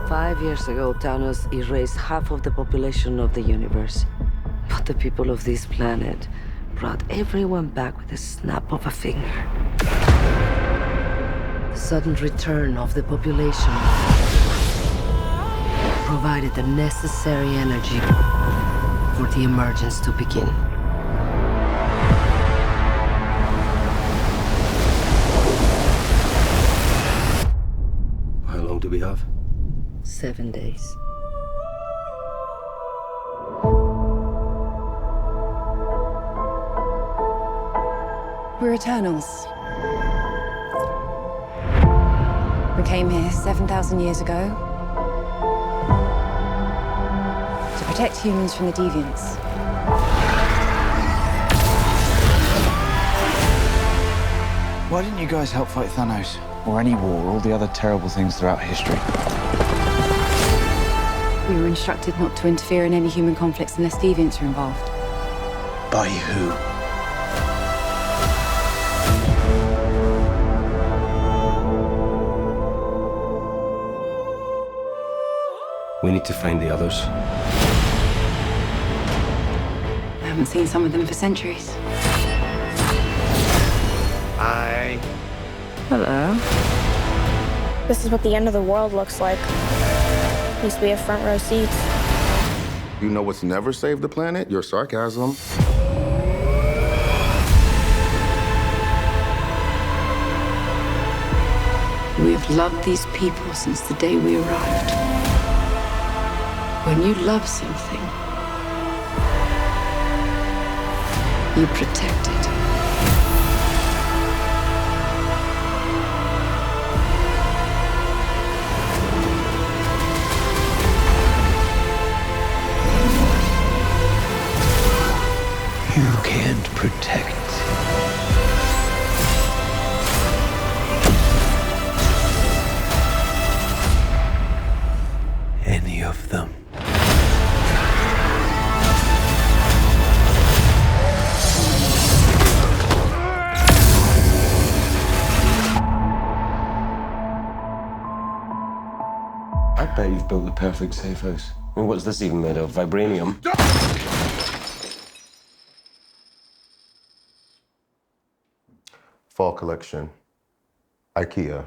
5 years ago, Thanos erased half of the population of the universe. But the people of this planet brought everyone back with a snap of a finger. The sudden return of the population provided the necessary energy for the emergence to begin. How long do we have? 7 days. We're Eternals. We came here 7,000 years ago to protect humans from the deviants. Why didn't you guys help fight Thanos? Or any war, or all the other terrible things throughout history? We were instructed not to interfere in any human conflicts unless deviants are involved. By who? We need to find the others. I haven't seen some of them for centuries. Hi. Hello. This is what the end of the world looks like. At least we have front row seats. You know what's never saved the planet? Your sarcasm. We have loved these people since the day we arrived. When you love something, you protect it. You can't protect. Any of them. I bet you've built the perfect safe house. I mean, what's this even made of? Vibranium? Fall collection. IKEA.